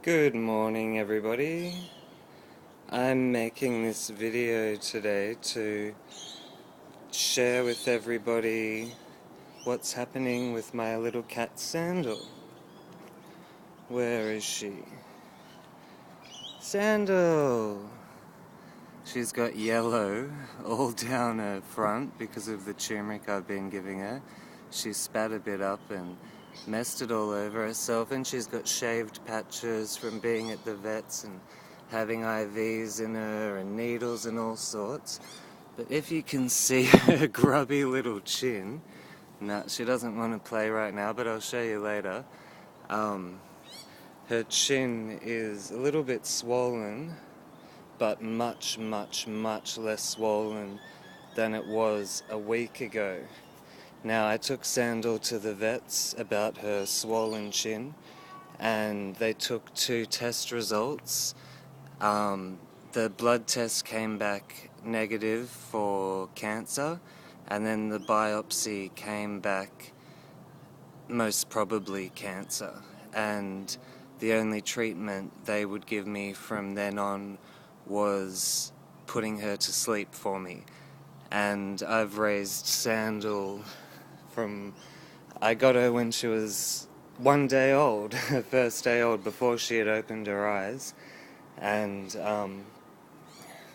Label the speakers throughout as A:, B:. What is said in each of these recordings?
A: Good morning, everybody. I'm making this video today to share with everybody what's happening with my little cat Sandell. Where is she? Sandell! She's got yellow all down her front because of the turmeric I've been giving her. She spat a bit up and messed it all over herself, and she's got shaved patches from being at the vets and having IVs in her and needles and all sorts. But if you can see her grubby little chin, no, she doesn't want to play right now, but I'll show you later. Her chin is a little bit swollen, but much less swollen than it was a week ago. Now, I took Sandell to the vets about her swollen chin, and they took 2 test results. The blood test came back negative for cancer, and then the biopsy came back most probably cancer. And the only treatment they would give me from then on was putting her to sleep for me. And I've raised Sandell from... I got her when she was 1 day old, her first day old, before she had opened her eyes. And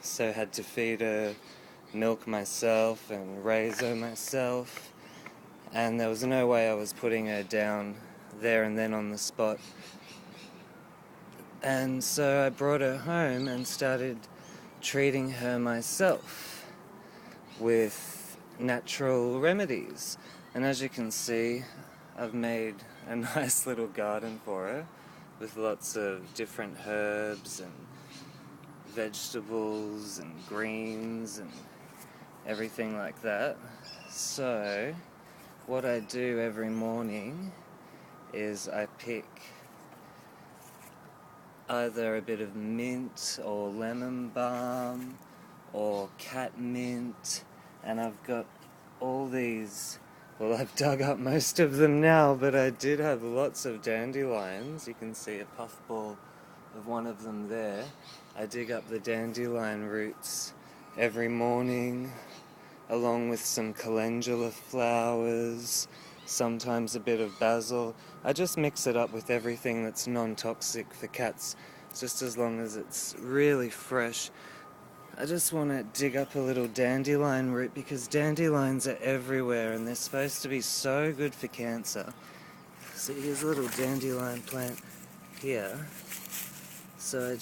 A: so had to feed her milk myself and raise her myself. And there was no way I was putting her down there and then on the spot. And so I brought her home and started treating her myself with Natural Remedies. And as you can see, I've made a nice little garden for her with lots of different herbs and vegetables and greens and everything like that. So what I do every morning is I pick either a bit of mint or lemon balm or cat mint, and I've got all these. Well, I've dug up most of them now, but I did have lots of dandelions. You can see a puffball of one of them there. I dig up the dandelion roots every morning, along with some calendula flowers, sometimes a bit of basil. I just mix it up with everything that's non-toxic for cats, just as long as it's really fresh. I just want to dig up a little dandelion root because dandelions are everywhere and they're supposed to be so good for cancer. So here's a little dandelion plant here. So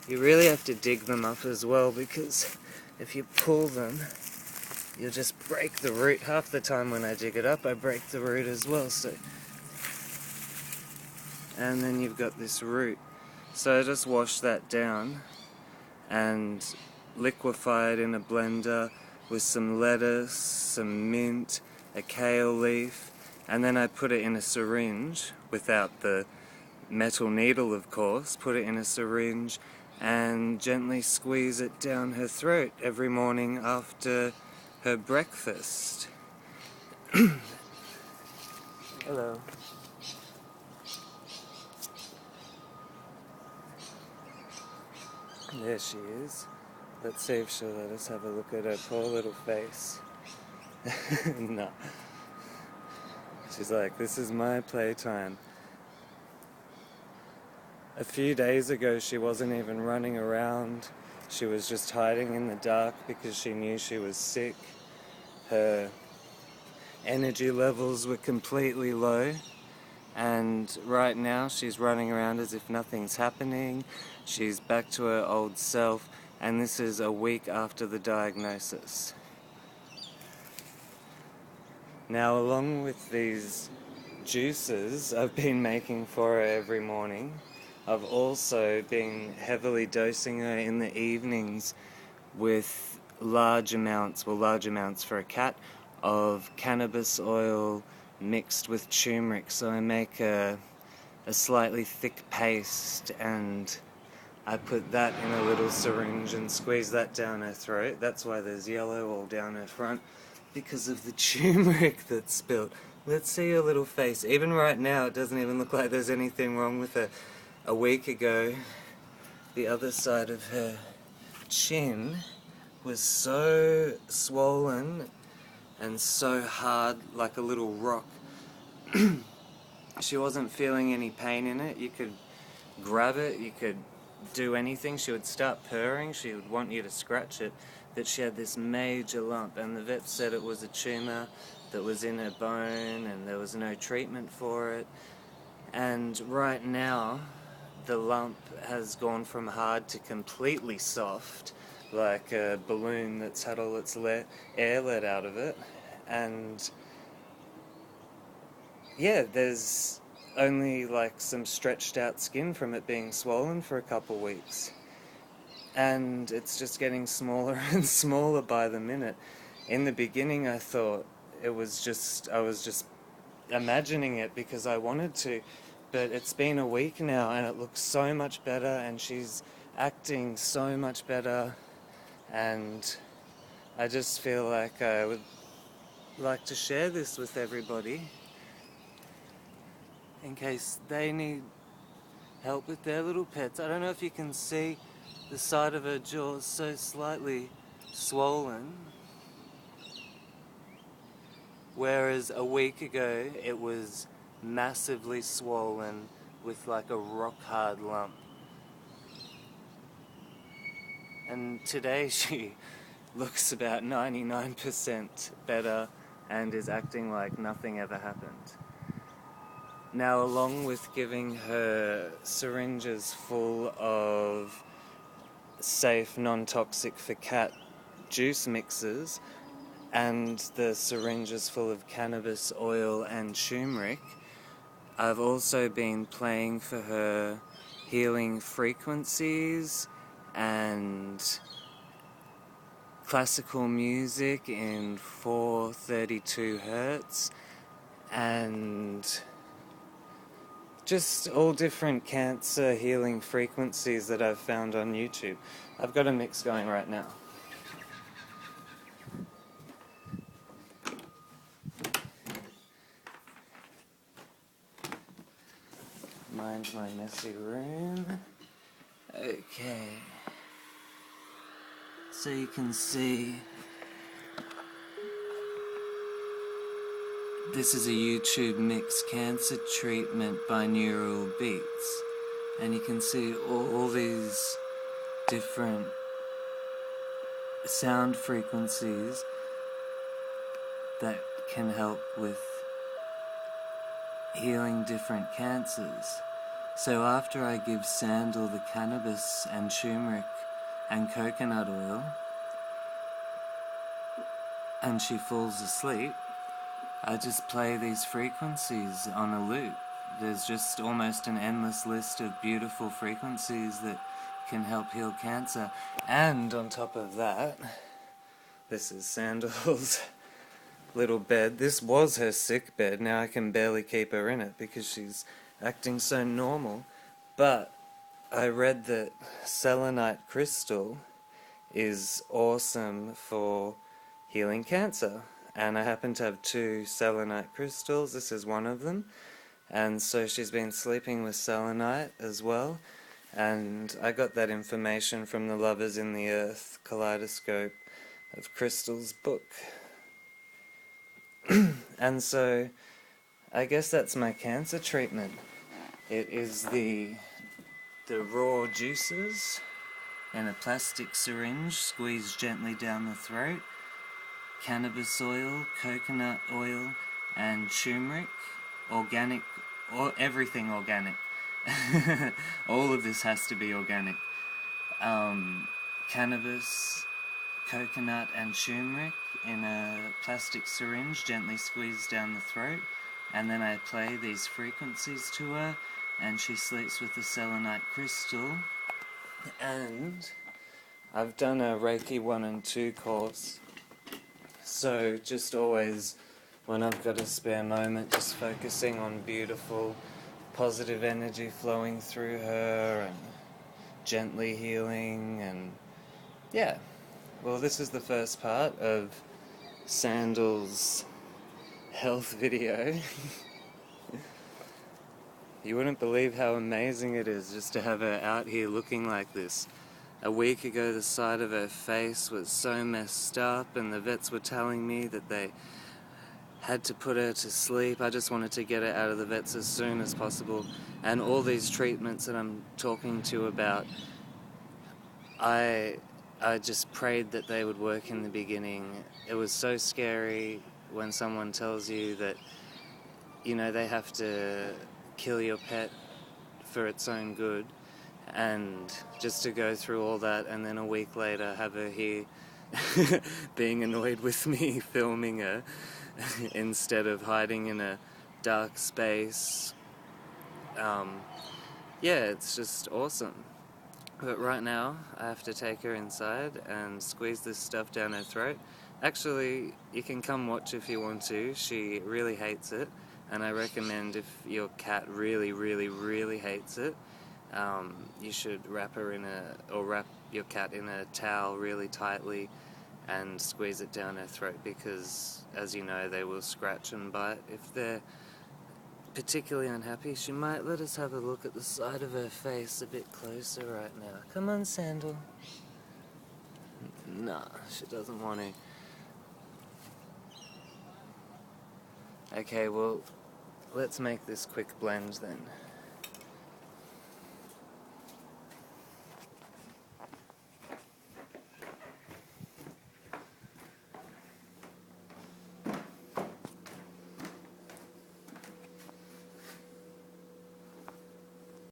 A: you really have to dig them up as well, because if you pull them, you'll just break the root. Half the time when I dig it up, I break the root as well. And then you've got this root. So I just wash that down and liquefy it in a blender with some lettuce, some mint, a kale leaf, and then I put it in a syringe, without the metal needle of course, put it in a syringe and gently squeeze it down her throat every morning after her breakfast. Hello. There she is. Let's see if she'll let us have a look at her poor little face. No. She's like, this is my playtime. A few days ago she wasn't even running around. She was just hiding in the dark because she knew she was sick. Her energy levels were completely low. And right now she's running around as if nothing's happening. She's back to her old self, and this is a week after the diagnosis. Now, along with these juices I've been making for her every morning, I've also been heavily dosing her in the evenings with large amounts for a cat, of cannabis oil mixed with turmeric. So I make a slightly thick paste and I put that in a little syringe and squeeze that down her throat. That's why there's yellow all down her front, because of the turmeric that's spilled. Let's see her little face. Even right now it doesn't even look like there's anything wrong with her. a week ago, the other side of her chin was so swollen and so hard, like a little rock. She wasn't feeling any pain in it. You could grab it, you could do anything. She would start purring, she would want you to scratch it. That she had this major lump, and the vet said it was a tumor that was in her bone and there was no treatment for it. And right now, the lump has gone from hard to completely soft, like a balloon that's had all its air let out of it. And yeah, there's only like some stretched out skin from it being swollen for a couple weeks. And it's just getting smaller and smaller by the minute. In the beginning I thought I was just imagining it because I wanted to, but it's been a week now and it looks so much better and she's acting so much better, and I just feel like I would like to share this with everybody in case they need help with their little pets. I don't know if you can see the side of her jaw is so slightly swollen, whereas a week ago it was massively swollen with like a rock hard lump. And today she looks about 99% better and is acting like nothing ever happened. Now, along with giving her syringes full of safe, non-toxic for cat juice mixes and the syringes full of cannabis oil and turmeric, I've also been playing for her healing frequencies and classical music in 432 hertz and just all different cancer healing frequencies that I've found on YouTube. I've got a mix going right now. Mind my messy room. Okay. So you can see this is a YouTube mix cancer treatment binaural beats, and you can see all these different sound frequencies that can help with healing different cancers. So after I give Sandell the cannabis and turmeric and coconut oil and she falls asleep, I just play these frequencies on a loop. There's just almost an endless list of beautiful frequencies that can help heal cancer. And on top of that, this is Sandell's little bed. This was her sick bed. Now I can barely keep her in it because she's acting so normal. But I read that selenite crystal is awesome for healing cancer. And I happen to have 2 selenite crystals. This is one of them. And so she's been sleeping with selenite as well. And I got that information from the Lovers in the Earth Kaleidoscope of Crystals book. And so I guess that's my cancer treatment. It is the raw juices in a plastic syringe squeezed gently down the throat, cannabis oil, coconut oil and turmeric, organic, or everything organic. All of this has to be organic. Cannabis, coconut and turmeric in a plastic syringe gently squeezed down the throat, and then I play these frequencies to her and she sleeps with the selenite crystal. And I've done a Reiki 1 and 2 course, so just always when I've got a spare moment, just focusing on beautiful positive energy flowing through her and gently healing. And yeah, well, this is the first part of Sandell's health video. You wouldn't believe how amazing it is just to have her out here looking like this. A week ago the side of her face was so messed up and the vets were telling me that they had to put her to sleep. I just wanted to get her out of the vets as soon as possible. And all these treatments that I'm talking to you about, I just prayed that they would work in the beginning. It was so scary when someone tells you that, you know, they have to kill your pet for its own good, and just to go through all that and then a week later have her here being annoyed with me filming her instead of hiding in a dark space. Yeah, it's just awesome. But right now I have to take her inside and squeeze this stuff down her throat. Actually, you can come watch if you want to. She really hates it, and I recommend if your cat really, really, really hates it, you should wrap your cat in a towel really tightly and squeeze it down her throat, because, as you know, they will scratch and bite. If they're particularly unhappy, she might let us have a look at the side of her face a bit closer right now. Come on, Sandell. Nah, she doesn't want to. Okay, well, let's make this quick blend then.